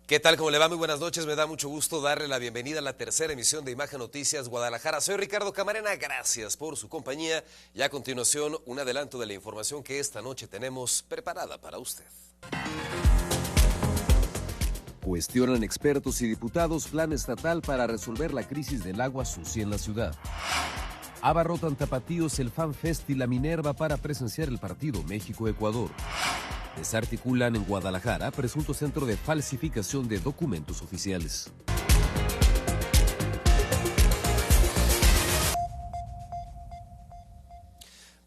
¿Qué tal? ¿Cómo le va? Muy buenas noches. Me da mucho gusto darle la bienvenida a la tercera emisión de Imagen Noticias Guadalajara. Soy Ricardo Camarena. Gracias por su compañía. Y a continuación, un adelanto de la información que esta noche tenemos preparada para usted. Cuestionan expertos y diputados plan estatal para resolver la crisis del agua sucia en la ciudad. Abarrotan tapatíos el Fan Fest y la Minerva para presenciar el partido México-Ecuador. Desarticulan en Guadalajara presunto centro de falsificación de documentos oficiales.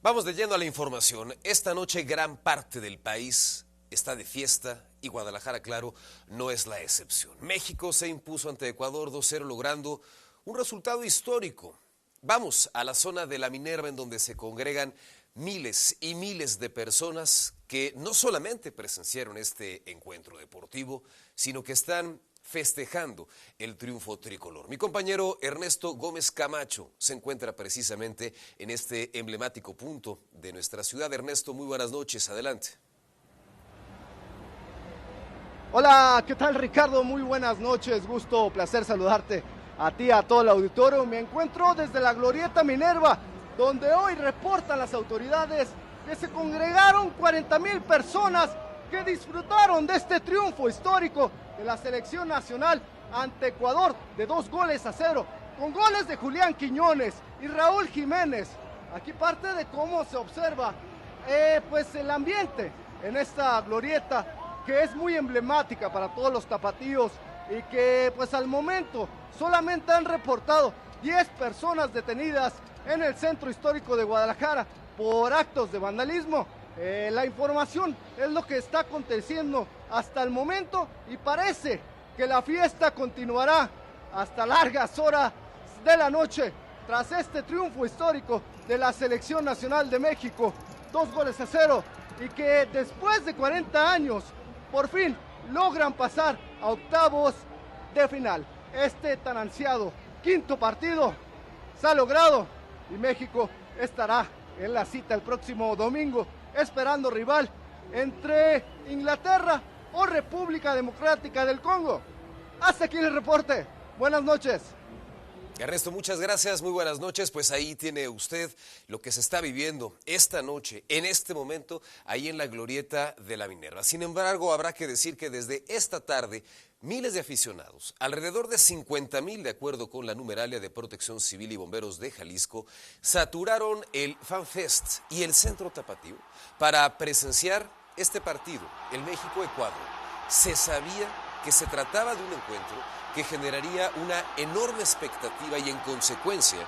Vamos de lleno a la información. Esta noche gran parte del país está de fiesta y Guadalajara, claro, no es la excepción. México se impuso ante Ecuador 2-0, logrando un resultado histórico. Vamos a la zona de la Minerva, en donde se congregan miles y miles de personas que no solamente presenciaron este encuentro deportivo, sino que están festejando el triunfo tricolor. Mi compañero Ernesto Gómez Camacho se encuentra precisamente en este emblemático punto de nuestra ciudad. Ernesto, muy buenas noches, adelante. Hola, ¿qué tal, Ricardo? Muy buenas noches, gusto, placer saludarte a ti, a todo el auditorio. Me encuentro desde la Glorieta Minerva, donde hoy reportan las autoridades que se congregaron 40,000 personas que disfrutaron de este triunfo histórico de la selección nacional ante Ecuador de 2-0, con goles de Julián Quiñones y Raúl Jiménez. Aquí parte de cómo se observa pues el ambiente en esta glorieta, que es muy emblemática para todos los tapatíos y que pues al momento solamente han reportado 10 personas detenidas en el centro histórico de Guadalajara por actos de vandalismo. La información es lo que está aconteciendo hasta el momento y parece que la fiesta continuará hasta largas horas de la noche tras este triunfo histórico de la Selección Nacional de México, 2-0, y que después de 40 años por fin logran pasar a octavos de final. Este tan ansiado quinto partido se ha logrado y México estará en la cita el próximo domingo, esperando rival entre Inglaterra o República Democrática del Congo. Hasta aquí el reporte. Buenas noches. Ernesto, muchas gracias, muy buenas noches. Pues ahí tiene usted lo que se está viviendo esta noche, en este momento, ahí en la Glorieta de la Minerva. Sin embargo, habrá que decir que desde esta tarde, miles de aficionados, alrededor de 50,000 de acuerdo con la numeralia de Protección Civil y Bomberos de Jalisco, saturaron el Fan Fest y el Centro Tapatío para presenciar este partido, el México-Ecuador. Se sabía que se trataba de un encuentro que generaría una enorme expectativa y en consecuencia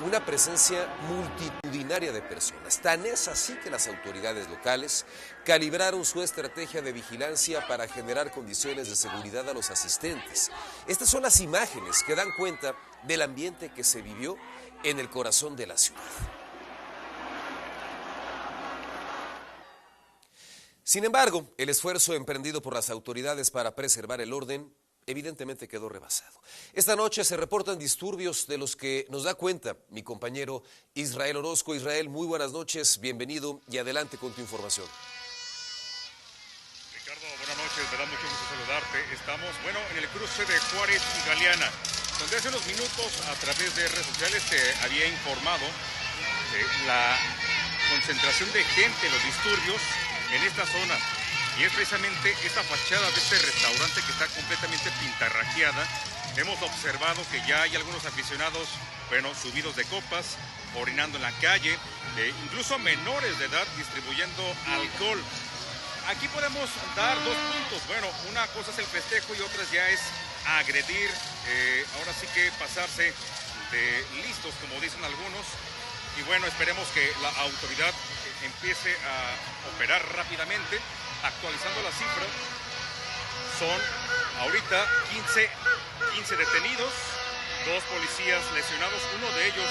una presencia multitudinaria de personas. Tan es así que las autoridades locales calibraron su estrategia de vigilancia para generar condiciones de seguridad a los asistentes. Estas son las imágenes que dan cuenta del ambiente que se vivió en el corazón de la ciudad. Sin embargo, el esfuerzo emprendido por las autoridades para preservar el orden evidentemente quedó rebasado. Esta noche se reportan disturbios de los que nos da cuenta mi compañero Israel Orozco. Israel, muy buenas noches, bienvenido y adelante con tu información. Ricardo, buenas noches, me da mucho gusto saludarte. Estamos, en el cruce de Juárez y Galeana, donde hace unos minutos a través de redes sociales te había informado de la concentración de gente, los disturbios en esta zona. Y es precisamente esta fachada de este restaurante que está completamente pintarrajeada. Hemos observado que ya hay algunos aficionados, subidos de copas, orinando en la calle, incluso menores de edad distribuyendo alcohol. Aquí podemos dar dos puntos. Una cosa es el festejo y otra ya es agredir, ahora sí que pasarse de listos, como dicen algunos. Y esperemos que la autoridad empiece a operar rápidamente. Actualizando la cifra, son ahorita 15 detenidos, 2 policías lesionados, uno de ellos,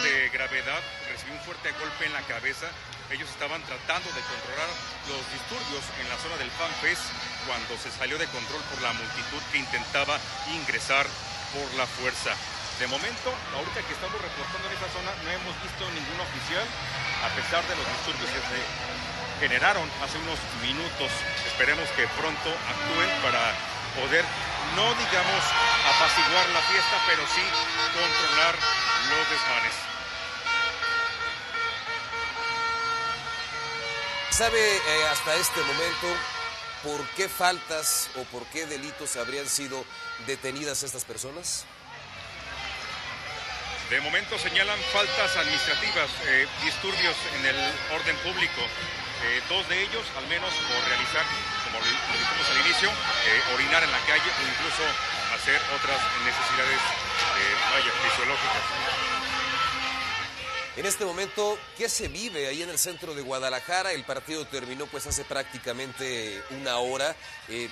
de gravedad, recibió un fuerte golpe en la cabeza. Ellos estaban tratando de controlar los disturbios en la zona del Fan Fest cuando se salió de control por la multitud que intentaba ingresar por la fuerza. De momento, ahorita que estamos reportando en esa zona, no hemos visto ningún oficial, a pesar de los disturbios que se generaron hace unos minutos. Esperemos que pronto actúen para poder, no digamos apaciguar la fiesta, pero sí controlar los desmanes. ¿Sabe hasta este momento por qué faltas o por qué delitos habrían sido detenidas estas personas? De momento señalan faltas administrativas, disturbios en el orden público. Dos de ellos, al menos, por realizar, como lo dijimos al inicio, orinar en la calle o incluso hacer otras necesidades fisiológicas. En este momento, ¿qué se vive ahí en el centro de Guadalajara? El partido terminó pues hace prácticamente una hora.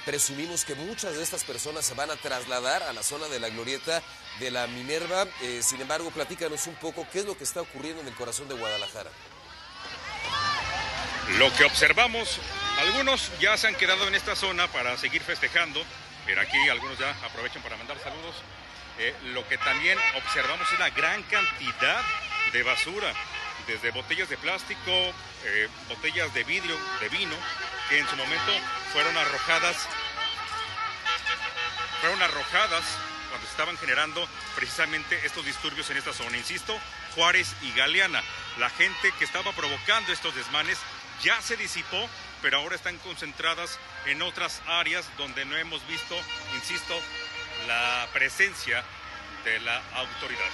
Presumimos que muchas de estas personas se van a trasladar a la zona de la glorieta de la Minerva. Sin embargo, platícanos un poco qué es lo que está ocurriendo en el corazón de Guadalajara. Lo que observamos, algunos ya se han quedado en esta zona para seguir festejando, pero aquí algunos ya aprovechan para mandar saludos. Lo que también observamos es la gran cantidad de basura, desde botellas de plástico, botellas de vidrio, de vino, que en su momento fueron arrojadas cuando se estaban generando precisamente estos disturbios en esta zona. Insisto, Juárez y Galeana. La gente que estaba provocando estos desmanes ya se disipó, pero ahora están concentradas en otras áreas donde no hemos visto, insisto, la presencia de la autoridad.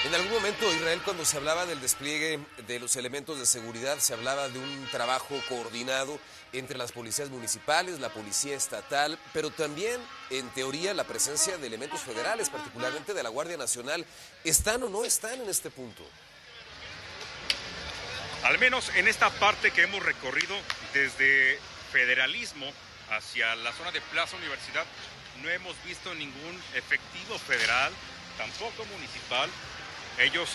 En algún momento, Israel, cuando se hablaba del despliegue de los elementos de seguridad, se hablaba de un trabajo coordinado entre las policías municipales, la policía estatal, pero también, en teoría, la presencia de elementos federales, particularmente de la Guardia Nacional. ¿Están o no están en este punto? Al menos en esta parte que hemos recorrido desde Federalismo hacia la zona de Plaza Universidad, no hemos visto ningún efectivo federal, tampoco municipal. Ellos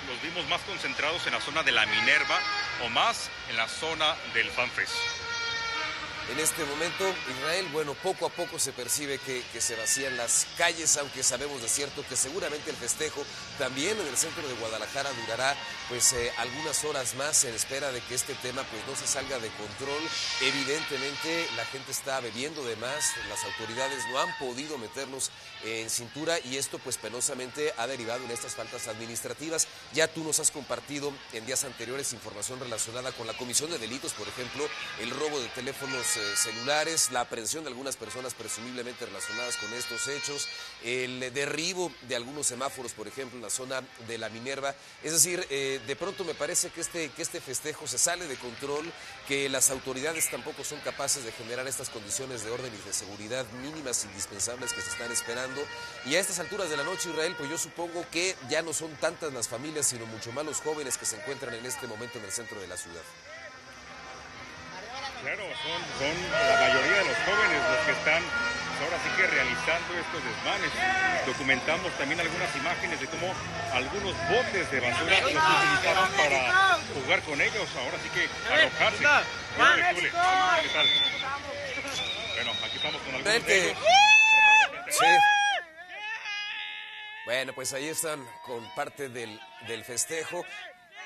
los vimos más concentrados en la zona de la Minerva o más en la zona del FanFest. En este momento, Israel, bueno, poco a poco se percibe que se vacían las calles, aunque sabemos de cierto que seguramente el festejo también en el centro de Guadalajara durará pues algunas horas más en espera de que este tema pues no se salga de control. Evidentemente la gente está bebiendo de más, las autoridades no han podido meterlos en cintura y esto pues penosamente ha derivado en estas faltas administrativas. Ya tú nos has compartido en días anteriores información relacionada con la comisión de delitos, por ejemplo, el robo de teléfonos celulares, la aprehensión de algunas personas presumiblemente relacionadas con estos hechos, el derribo de algunos semáforos, por ejemplo, en la zona de la Minerva. Es decir, de pronto me parece que este festejo se sale de control, que las autoridades tampoco son capaces de generar estas condiciones de orden y de seguridad mínimas indispensables que se están esperando. Y a estas alturas de la noche, Israel, pues yo supongo que ya no son tantas las familias, sino mucho más los jóvenes que se encuentran en este momento en el centro de la ciudad. Claro, son la mayoría de los jóvenes los que están ahora sí que realizando estos desmanes. Documentamos también algunas imágenes de cómo algunos botes de basura los utilizaban para jugar con ellos, ahora sí que arrojarse. ¿Qué tal? Bueno, aquí estamos con algunos de ellos. Sí. Bueno, pues ahí están con parte del festejo.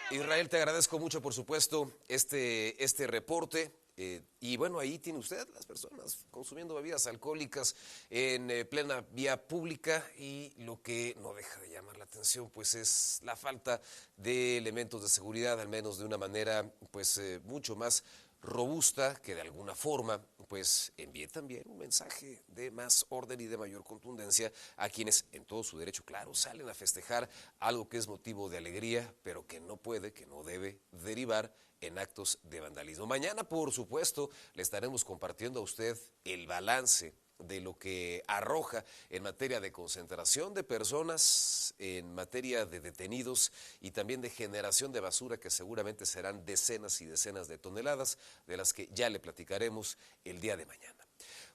Israel, te agradezco mucho, por supuesto, este reporte. Y bueno, ahí tiene usted las personas consumiendo bebidas alcohólicas en plena vía pública, y lo que no deja de llamar la atención pues es la falta de elementos de seguridad, al menos de una manera pues mucho más robusta, que de alguna forma pues envíe también un mensaje de más orden y de mayor contundencia a quienes en todo su derecho, claro, salen a festejar algo que es motivo de alegría, pero que no puede, que no debe derivar en actos de vandalismo. Mañana, por supuesto, le estaremos compartiendo a usted el balance de lo que arroja en materia de concentración de personas, en materia de detenidos y también de generación de basura, que seguramente serán decenas y decenas de toneladas, de las que ya le platicaremos el día de mañana.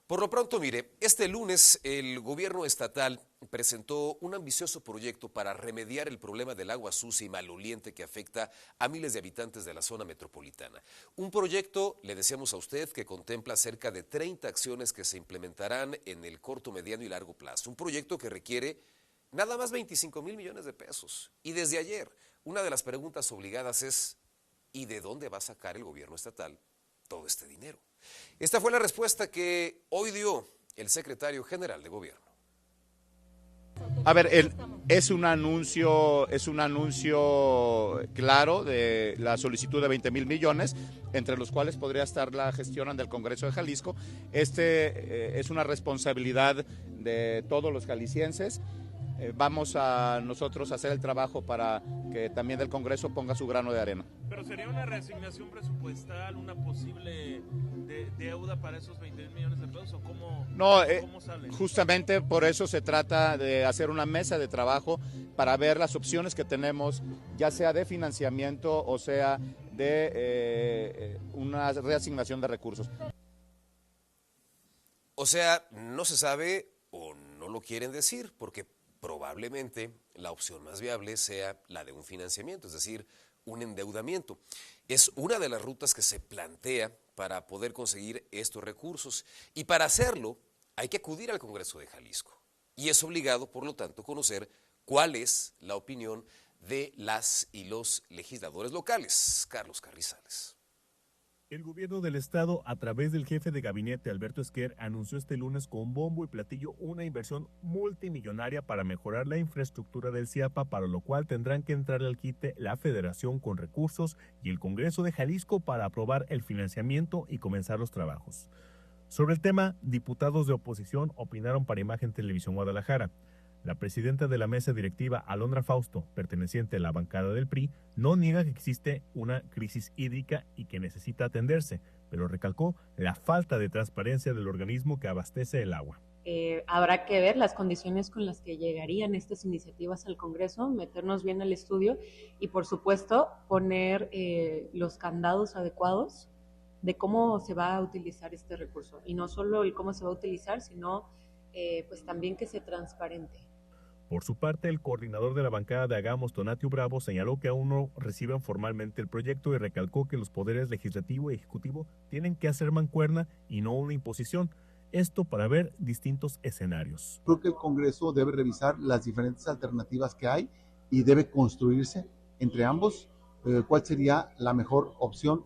Por lo pronto, mire, este lunes el gobierno estatal presentó un ambicioso proyecto para remediar el problema del agua sucia y maloliente que afecta a miles de habitantes de la zona metropolitana. Un proyecto, le decíamos a usted, que contempla cerca de 30 acciones que se implementarán en el corto, mediano y largo plazo. Un proyecto que requiere nada más 25,000 millones de pesos. Y desde ayer, una de las preguntas obligadas es, ¿y de dónde va a sacar el gobierno estatal todo este dinero? Esta fue la respuesta que hoy dio el secretario general de Gobierno. A ver, es un anuncio claro de la solicitud de 20,000 millones, entre los cuales podría estar la gestión ante el Congreso de Jalisco. Es una responsabilidad de todos los jaliscienses. Vamos a nosotros a hacer el trabajo para que también el Congreso ponga su grano de arena. ¿Pero sería una reasignación presupuestal, una posible deuda para esos 20 millones de pesos? ¿O cómo sale? Justamente por eso se trata de hacer una mesa de trabajo para ver las opciones que tenemos, ya sea de financiamiento o sea de una reasignación de recursos. O sea, no se sabe o no lo quieren decir porque probablemente la opción más viable sea la de un financiamiento, es decir, un endeudamiento. Es una de las rutas que se plantea para poder conseguir estos recursos y para hacerlo hay que acudir al Congreso de Jalisco y es obligado, por lo tanto, conocer cuál es la opinión de las y los legisladores locales. Carlos Carrizales. El gobierno del estado, a través del jefe de gabinete Alberto Esquer, anunció este lunes con bombo y platillo una inversión multimillonaria para mejorar la infraestructura del CIAPA, para lo cual tendrán que entrar al quite la Federación con recursos y el Congreso de Jalisco para aprobar el financiamiento y comenzar los trabajos. Sobre el tema, diputados de oposición opinaron para Imagen Televisión Guadalajara. La presidenta de la mesa directiva, Alondra Fausto, perteneciente a la bancada del PRI, no niega que existe una crisis hídrica y que necesita atenderse, pero recalcó la falta de transparencia del organismo que abastece el agua. Habrá que ver las condiciones con las que llegarían estas iniciativas al Congreso, meternos bien al estudio y, por supuesto, poner los candados adecuados de cómo se va a utilizar este recurso. Y no solo el cómo se va a utilizar, sino pues también que sea transparente. Por su parte, el coordinador de la bancada de Hagamos, Tonatiuh Bravo, señaló que aún no reciben formalmente el proyecto y recalcó que los poderes legislativo y ejecutivo tienen que hacer mancuerna y no una imposición. Esto para ver distintos escenarios. Creo que el Congreso debe revisar las diferentes alternativas que hay y debe construirse entre ambos cuál sería la mejor opción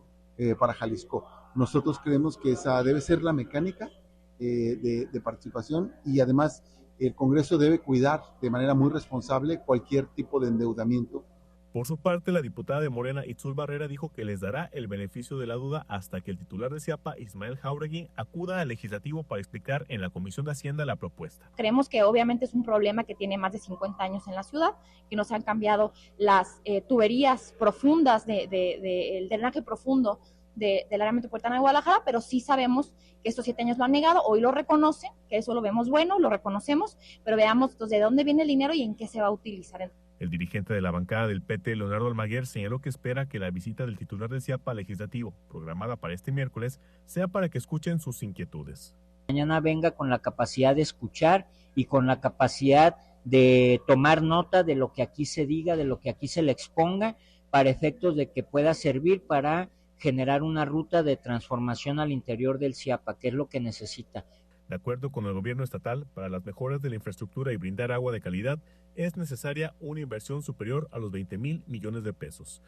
para Jalisco. Nosotros creemos que esa debe ser la mecánica de participación y además el Congreso debe cuidar de manera muy responsable cualquier tipo de endeudamiento. Por su parte, la diputada de Morena, Itzul Barrera, dijo que les dará el beneficio de la duda hasta que el titular de CIAPA, Ismael Jáuregui, acuda al legislativo para explicar en la Comisión de Hacienda la propuesta. Creemos que obviamente es un problema que tiene más de 50 años en la ciudad, que no se han cambiado las tuberías profundas el drenaje profundo del área metropolitana de Guadalajara, pero sí sabemos que estos 7 años lo han negado, hoy lo reconocen, que eso lo vemos bueno, lo reconocemos, pero veamos entonces de dónde viene el dinero y en qué se va a utilizar. El dirigente de la bancada del PT, Leonardo Almaguer, señaló que espera que la visita del titular del CIAPA legislativo, programada para este miércoles, sea para que escuchen sus inquietudes. Mañana venga con la capacidad de escuchar y con la capacidad de tomar nota de lo que aquí se diga, de lo que aquí se le exponga, para efectos de que pueda servir para generar una ruta de transformación al interior del CIAPA, que es lo que necesita. De acuerdo con el gobierno estatal, para las mejoras de la infraestructura y brindar agua de calidad, es necesaria una inversión superior a los 20,000 millones de pesos.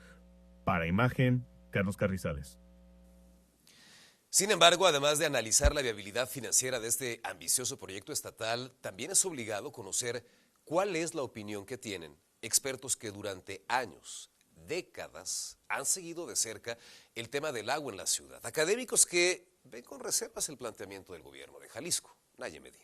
Para Imagen, Carlos Carrizales. Sin embargo, además de analizar la viabilidad financiera de este ambicioso proyecto estatal, también es obligado conocer cuál es la opinión que tienen expertos que durante años, décadas, han seguido de cerca el tema del agua en la ciudad. Académicos que ven con reservas el planteamiento del gobierno de Jalisco. Naye Medina.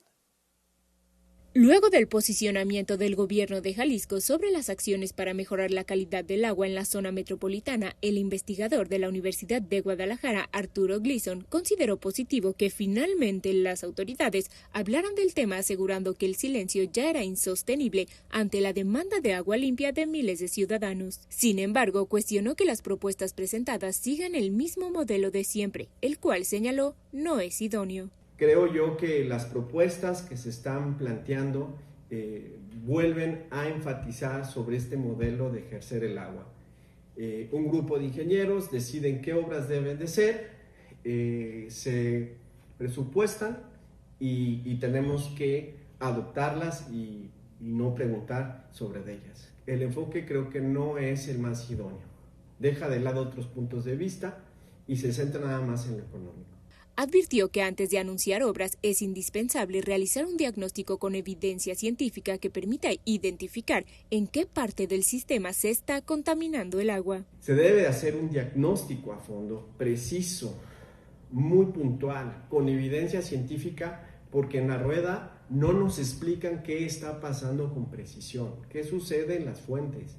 Luego del posicionamiento del gobierno de Jalisco sobre las acciones para mejorar la calidad del agua en la zona metropolitana, el investigador de la Universidad de Guadalajara, Arturo Gleason, consideró positivo que finalmente las autoridades hablaran del tema, asegurando que el silencio ya era insostenible ante la demanda de agua limpia de miles de ciudadanos. Sin embargo, cuestionó que las propuestas presentadas sigan el mismo modelo de siempre, el cual señaló no es idóneo. Creo yo que las propuestas que se están planteando vuelven a enfatizar sobre este modelo de ejercer el agua. Un grupo de ingenieros deciden qué obras deben de ser, se presupuestan y tenemos que adoptarlas y no preguntar sobre ellas. El enfoque creo que no es el más idóneo. Deja de lado otros puntos de vista y se centra nada más en lo económico. Advirtió que antes de anunciar obras es indispensable realizar un diagnóstico con evidencia científica que permita identificar en qué parte del sistema se está contaminando el agua. Se debe hacer un diagnóstico a fondo, preciso, muy puntual, con evidencia científica, porque en la rueda no nos explican qué está pasando con precisión, qué sucede en las fuentes,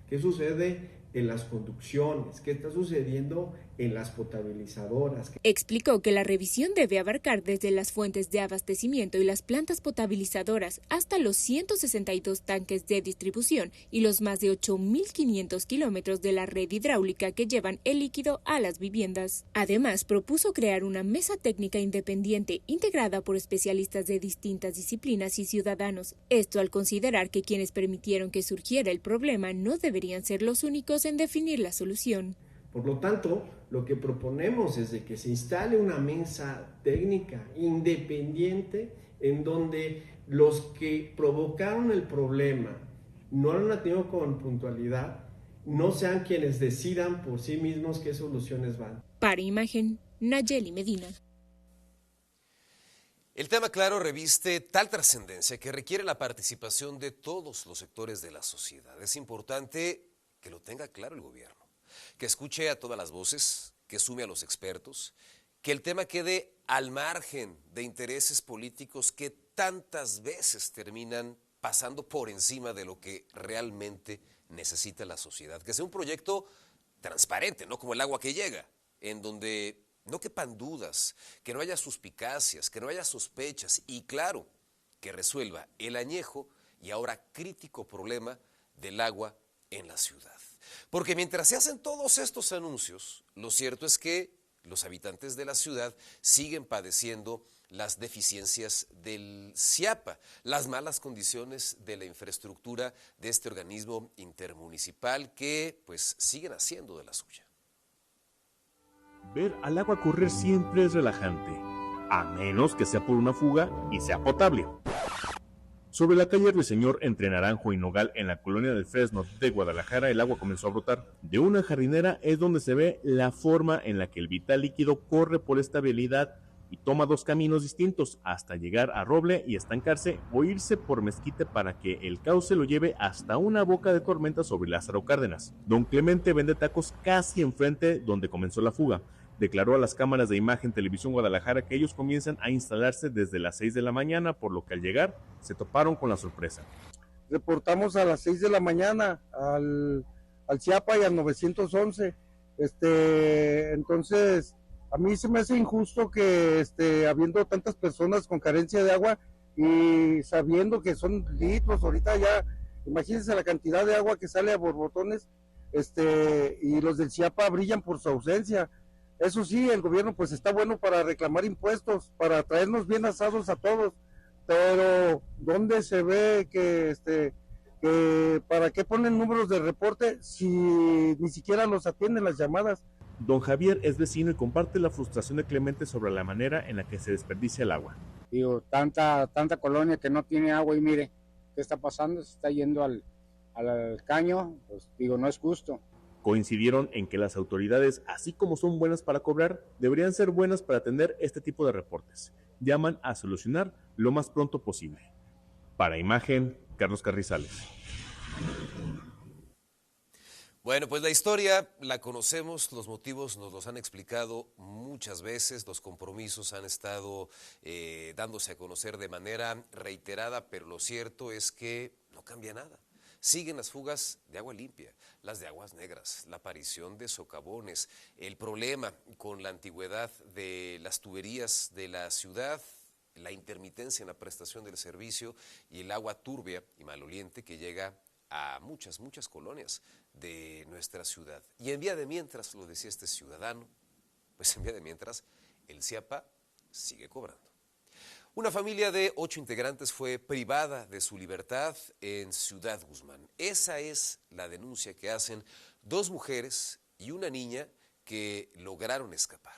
qué sucede en las conducciones, qué está sucediendo en las potabilizadoras. Explicó que la revisión debe abarcar desde las fuentes de abastecimiento y las plantas potabilizadoras hasta los 162 tanques de distribución y los más de 8.500 kilómetros de la red hidráulica que llevan el líquido a las viviendas. Además, propuso crear una mesa técnica independiente integrada por especialistas de distintas disciplinas y ciudadanos. Esto al considerar que quienes permitieron que surgiera el problema no deberían ser los únicos en definir la solución. Por lo tanto, lo que proponemos es de que se instale una mesa técnica independiente en donde los que provocaron el problema no lo han atendido con puntualidad, no sean quienes decidan por sí mismos qué soluciones van. Para Imagen, Nayeli Medina. El tema, claro, reviste tal trascendencia que requiere la participación de todos los sectores de la sociedad. Es importante que lo tenga claro el gobierno, que escuche a todas las voces, que sume a los expertos, que el tema quede al margen de intereses políticos que tantas veces terminan pasando por encima de lo que realmente necesita la sociedad. Que sea un proyecto transparente, no como el agua que llega, en donde no quepan dudas, que no haya suspicacias, que no haya sospechas y, claro, que resuelva el añejo y ahora crítico problema del agua en la ciudad. Porque mientras se hacen todos estos anuncios, lo cierto es que los habitantes de la ciudad siguen padeciendo las deficiencias del CIAPA, las malas condiciones de la infraestructura de este organismo intermunicipal que pues siguen haciendo de la suya. Ver al agua correr siempre es relajante, a menos que sea por una fuga y sea potable. Sobre la calle Ruiseñor entre Naranjo y Nogal en la colonia del Fresno de Guadalajara, el agua comenzó a brotar. De una jardinera es donde se ve la forma en la que el vital líquido corre por esta vialidad y toma dos caminos distintos hasta llegar a Roble y estancarse o irse por Mezquite para que el cauce lo lleve hasta una boca de tormenta sobre Lázaro Cárdenas. Don Clemente vende tacos casi enfrente donde comenzó la fuga. Declaró a las cámaras de Imagen Televisión Guadalajara que ellos comienzan a instalarse desde las 6 de la mañana, por lo que al llegar se toparon con la sorpresa. Reportamos a las 6 de la mañana al CIAPA y al 911. Entonces, a mí se me hace injusto que habiendo tantas personas con carencia de agua y sabiendo que son litros, ahorita ya, imagínense la cantidad de agua que sale a borbotones, y los del CIAPA brillan por su ausencia. Eso sí, el gobierno pues está bueno para reclamar impuestos, para traernos bien asados a todos, pero ¿dónde se ve que para qué ponen números de reporte si ni siquiera los atienden las llamadas? Don Javier es vecino y comparte la frustración de Clemente sobre la manera en la que se desperdicia el agua. Digo, tanta colonia que no tiene agua y mire, ¿qué está pasando? Se está yendo al caño, pues digo, no es justo. Coincidieron en que las autoridades, así como son buenas para cobrar, deberían ser buenas para atender este tipo de reportes. Llaman a solucionar lo más pronto posible. Para Imagen, Carlos Carrizales. Bueno, pues la historia la conocemos, los motivos nos los han explicado muchas veces, los compromisos han estado dándose a conocer de manera reiterada, pero lo cierto es que no cambia nada. Siguen las fugas de agua limpia, las de aguas negras, la aparición de socavones, el problema con la antigüedad de las tuberías de la ciudad, la intermitencia en la prestación del servicio y el agua turbia y maloliente que llega a muchas colonias de nuestra ciudad. Y en vía de mientras, lo decía este ciudadano, pues en vía de mientras, el CIAPA sigue cobrando. Una familia de 8 integrantes fue privada de su libertad en Ciudad Guzmán. Esa es la denuncia que hacen 2 mujeres y una niña que lograron escapar.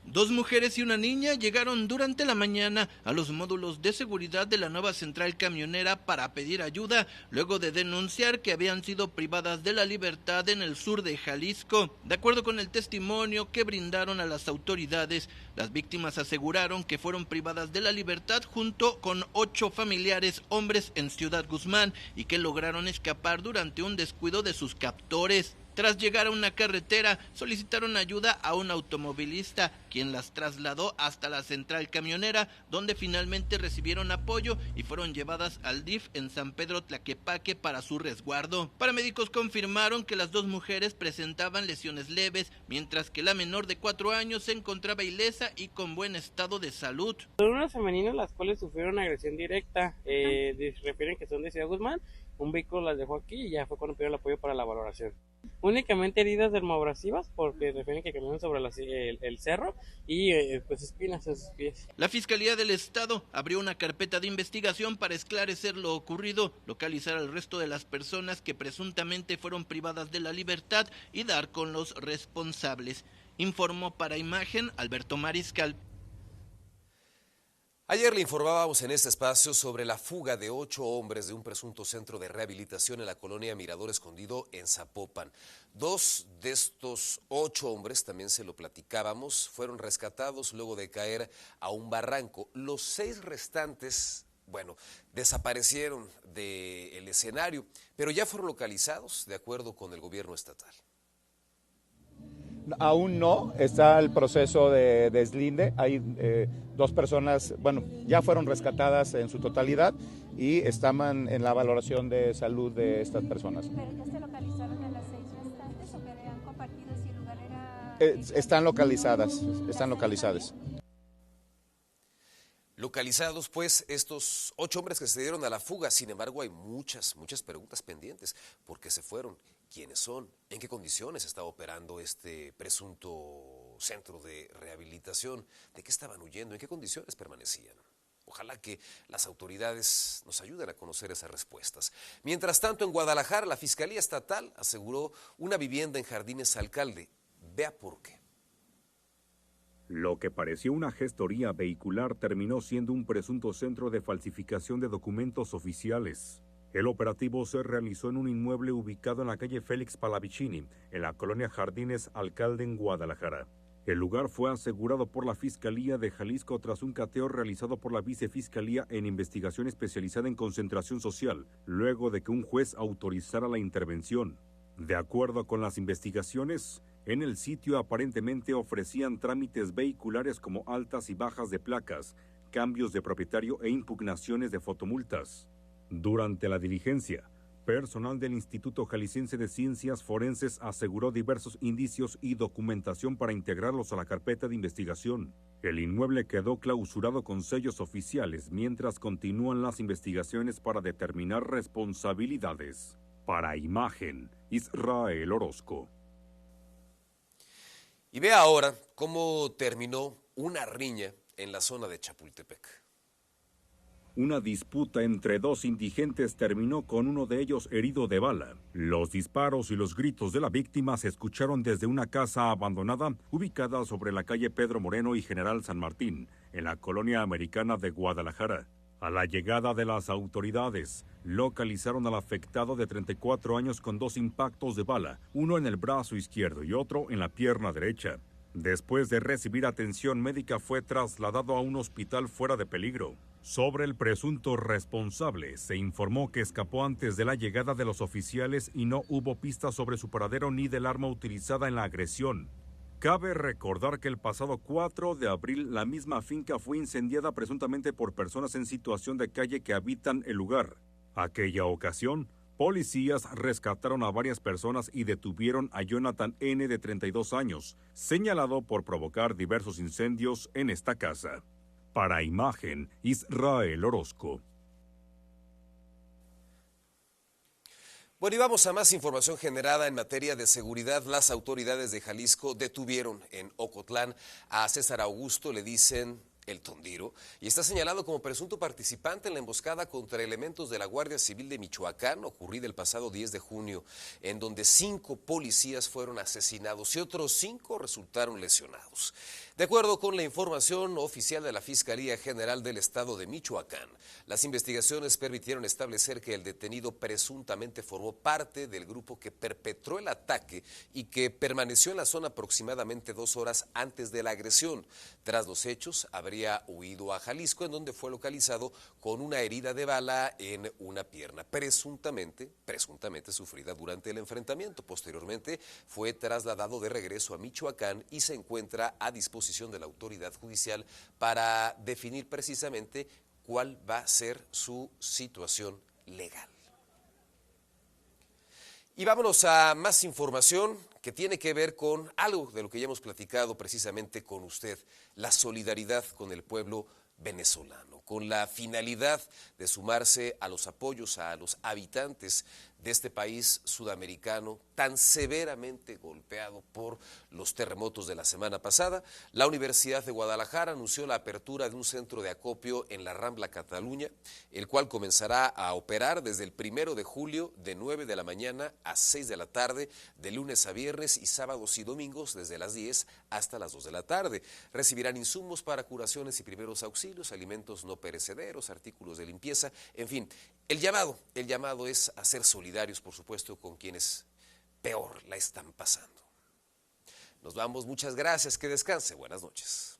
2 mujeres y una niña llegaron durante la mañana a los módulos de seguridad de la nueva central camionera para pedir ayuda, luego de denunciar que habían sido privadas de la libertad en el sur de Jalisco. De acuerdo con el testimonio que brindaron a las autoridades, las víctimas aseguraron que fueron privadas de la libertad junto con 8 familiares hombres en Ciudad Guzmán y que lograron escapar durante un descuido de sus captores. Tras llegar a una carretera, solicitaron ayuda a un automovilista, quien las trasladó hasta la central camionera, donde finalmente recibieron apoyo y fueron llevadas al DIF en San Pedro Tlaquepaque para su resguardo. Paramédicos confirmaron que las 2 mujeres presentaban lesiones leves, mientras que la menor de 4 años se encontraba ilesa y con buen estado de salud. Son unas femeninas las cuales sufrieron agresión directa, refieren que son de Ciudad Guzmán. Un vehículo las dejó aquí y ya fue cuando pidieron el apoyo para la valoración. Únicamente heridas dermoabrasivas porque refieren que caminaron sobre el cerro y pues espinas en sus pies. La Fiscalía del Estado abrió una carpeta de investigación para esclarecer lo ocurrido, localizar al resto de las personas que presuntamente fueron privadas de la libertad y dar con los responsables. Informó para Imagen Alberto Mariscal. Ayer le informábamos en este espacio sobre la fuga de 8 hombres de un presunto centro de rehabilitación en la colonia Mirador Escondido en Zapopan. 2 de estos 8 hombres, también se lo platicábamos, fueron rescatados luego de caer a un barranco. Los 6 restantes, desaparecieron del escenario, pero ya fueron localizados de acuerdo con el gobierno estatal. Aún no, está el proceso de deslinde. Hay 2 personas, ya fueron rescatadas en su totalidad y están en la valoración de salud de estas personas. ¿Pero ya se localizaron a las 6 restantes o que le han compartido si el lugar era...? Están localizadas. Localizados, pues, estos 8 hombres que se dieron a la fuga. Sin embargo, hay muchas preguntas pendientes. ¿Por qué se fueron? ¿Quiénes son? ¿En qué condiciones estaba operando este presunto centro de rehabilitación? ¿De qué estaban huyendo? ¿En qué condiciones permanecían? Ojalá que las autoridades nos ayuden a conocer esas respuestas. Mientras tanto, en Guadalajara, la Fiscalía Estatal aseguró una vivienda en Jardines Alcalde. Vea por qué. Lo que pareció una gestoría vehicular terminó siendo un presunto centro de falsificación de documentos oficiales. El operativo se realizó en un inmueble ubicado en la calle Félix Palavicini, en la colonia Jardines Alcalde en Guadalajara. El lugar fue asegurado por la Fiscalía de Jalisco tras un cateo realizado por la Vicefiscalía en Investigación Especializada en Concentración Social, luego de que un juez autorizara la intervención. De acuerdo con las investigaciones, en el sitio aparentemente ofrecían trámites vehiculares como altas y bajas de placas, cambios de propietario e impugnaciones de fotomultas. Durante la diligencia, personal del Instituto Jalisciense de Ciencias Forenses aseguró diversos indicios y documentación para integrarlos a la carpeta de investigación. El inmueble quedó clausurado con sellos oficiales mientras continúan las investigaciones para determinar responsabilidades. Para Imagen, Israel Orozco. Y vea ahora cómo terminó una riña en la zona de Chapultepec. Una disputa entre 2 indigentes terminó con uno de ellos herido de bala. Los disparos y los gritos de la víctima se escucharon desde una casa abandonada ubicada sobre la calle Pedro Moreno y General San Martín, en la colonia americana de Guadalajara. A la llegada de las autoridades, localizaron al afectado de 34 años con 2 impactos de bala, uno en el brazo izquierdo y otro en la pierna derecha. Después de recibir atención médica, fue trasladado a un hospital fuera de peligro. Sobre el presunto responsable, se informó que escapó antes de la llegada de los oficiales y no hubo pistas sobre su paradero ni del arma utilizada en la agresión. Cabe recordar que el pasado 4 de abril la misma finca fue incendiada presuntamente por personas en situación de calle que habitan el lugar. Aquella ocasión, policías rescataron a varias personas y detuvieron a Jonathan N. de 32 años, señalado por provocar diversos incendios en esta casa. Para Imagen, Israel Orozco. Bueno, y vamos a más información generada en materia de seguridad. Las autoridades de Jalisco detuvieron en Ocotlán a César Augusto, le dicen el Tondiro, y está señalado como presunto participante en la emboscada contra elementos de la Guardia Civil de Michoacán, ocurrida el pasado 10 de junio, en donde 5 policías fueron asesinados y otros 5 resultaron lesionados. De acuerdo con la información oficial de la Fiscalía General del Estado de Michoacán, las investigaciones permitieron establecer que el detenido presuntamente formó parte del grupo que perpetró el ataque y que permaneció en la zona aproximadamente 2 horas antes de la agresión. Tras los hechos, habría huido a Jalisco, en donde fue localizado con una herida de bala en una pierna, presuntamente sufrida durante el enfrentamiento. Posteriormente, fue trasladado de regreso a Michoacán y se encuentra a disposición de la autoridad judicial para definir precisamente cuál va a ser su situación legal. Y vámonos a más información que tiene que ver con algo de lo que ya hemos platicado precisamente con usted, la solidaridad con el pueblo venezolano, con la finalidad de sumarse a los apoyos a los habitantes de este país sudamericano tan severamente golpeado por los terremotos de la semana pasada. La Universidad de Guadalajara anunció la apertura de un centro de acopio en la Rambla Cataluña, el cual comenzará a operar desde el 1 de julio de 9 de la mañana a 6 de la tarde, de lunes a viernes y sábados y domingos desde las 10 hasta las 2 de la tarde. Recibirán insumos para curaciones y primeros auxilios, alimentos no perecederos, artículos de limpieza, en fin. El llamado es a ser solidarios, por supuesto, con quienes peor la están pasando. Nos vamos, muchas gracias, que descanse, buenas noches.